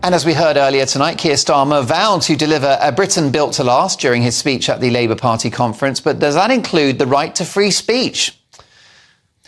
And as we heard earlier tonight, Keir Starmer vowed to deliver a Britain built to last during his speech at the Labour Party conference. But does that include the right to free speech?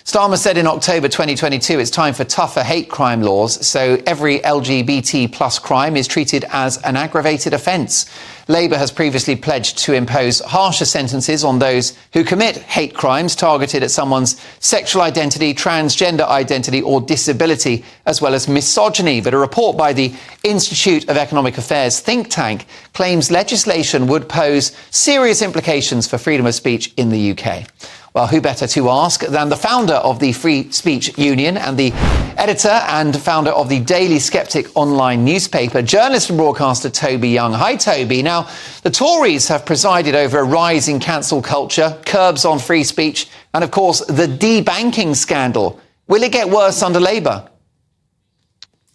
Starmer said in October 2022 it's time for tougher hate crime laws, so every LGBT plus crime is treated as an aggravated offence. Labour has previously pledged to impose harsher sentences on those who commit hate crimes targeted at someone's sexual identity, transgender identity or disability, as well as misogyny. But a report by the Institute of Economic Affairs think tank claims legislation would pose serious implications for freedom of speech in the UK. Well, who better to ask than the founder of the Free Speech Union and the editor and founder of the Daily Sceptic online newspaper, journalist and broadcaster Toby Young. Hi, Toby. Now, the Tories have presided over a rise in cancel culture, curbs on free speech, and, of course, the debanking scandal. Will it get worse under Labour?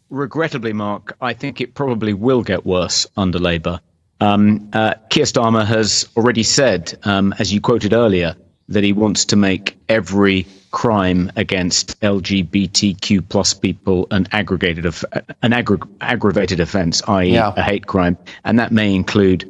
Regrettably, Mark, I think it probably will get worse under Labour. Keir Starmer has already said, as you quoted earlier, that he wants to make every crime against LGBTQ plus people an aggravated offence, i.e. a hate crime, and that may include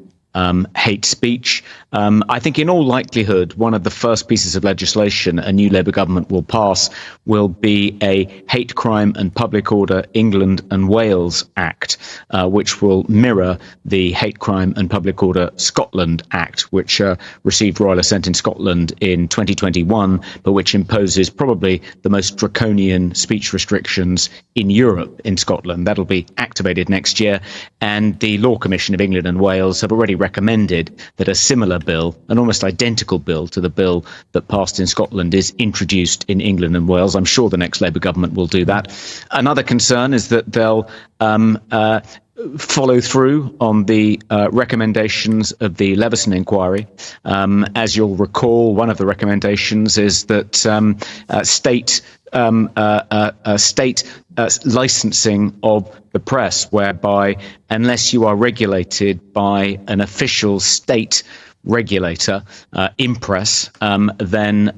hate speech. I think in all likelihood, one of the first pieces of legislation a new Labour government will pass will be a Hate Crime and Public Order England and Wales Act, which will mirror the Hate Crime and Public Order Scotland Act, which received royal assent in Scotland in 2021, but which imposes probably the most draconian speech restrictions in Europe in Scotland. That'll be activated next year. And the Law Commission of England and Wales have already recommended that a similar bill, an almost identical bill to the bill that passed in Scotland, is introduced in England and Wales. I'm sure the next Labour government will do that. Another concern is that they'll follow through on the recommendations of the Leveson inquiry. As you'll recall, one of the recommendations is that state licensing of the press, whereby unless you are regulated by an official state regulator, impress, then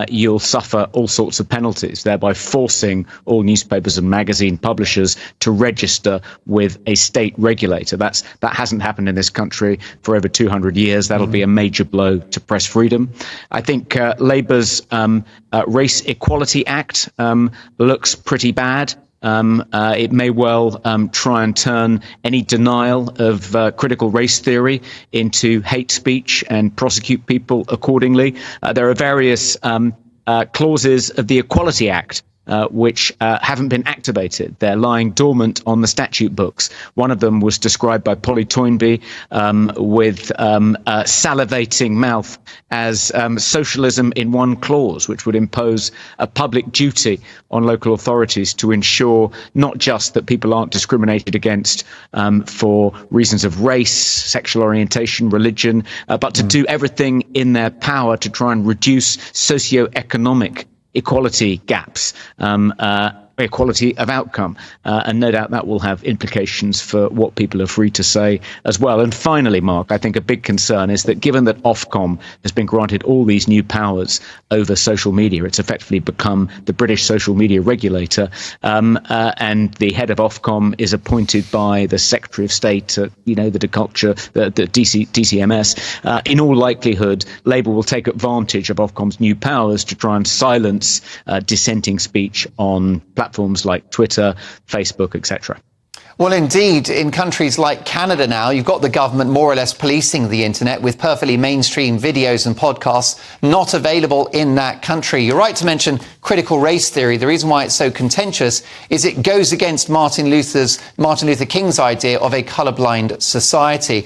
you'll suffer all sorts of penalties, thereby forcing all newspapers and magazine publishers to register with a state regulator. That hasn't happened in this country for over 200 years. That'll be a major blow to press freedom. I think Labour's Race Equality Act looks pretty bad. It may well try and turn any denial of critical race theory into hate speech and prosecute people accordingly. There are various clauses of the Equality Act which haven't been activated. They're lying dormant on the statute books. One of them was described by Polly Toynbee with salivating mouth as socialism in one clause, which would impose a public duty on local authorities to ensure not just that people aren't discriminated against for reasons of race, sexual orientation, religion, but to do everything in their power to try and reduce socio-economic equality gaps, equality of outcome. And no doubt that will have implications for what people are free to say as well. And finally, Mark, I think a big concern is that given that Ofcom has been granted all these new powers over social media, it's effectively become the British social media regulator, and the head of Ofcom is appointed by the Secretary of State, the culture, the DCMS. In all likelihood, Labour will take advantage of Ofcom's new powers to try and silence dissenting speech on platforms like Twitter, Facebook, etc. Well, indeed, in countries like Canada now, you've got the government more or less policing the internet with perfectly mainstream videos and podcasts not available in that country. You're right to mention critical race theory. The reason why it's so contentious is it goes against Martin Luther King's idea of a colourblind society.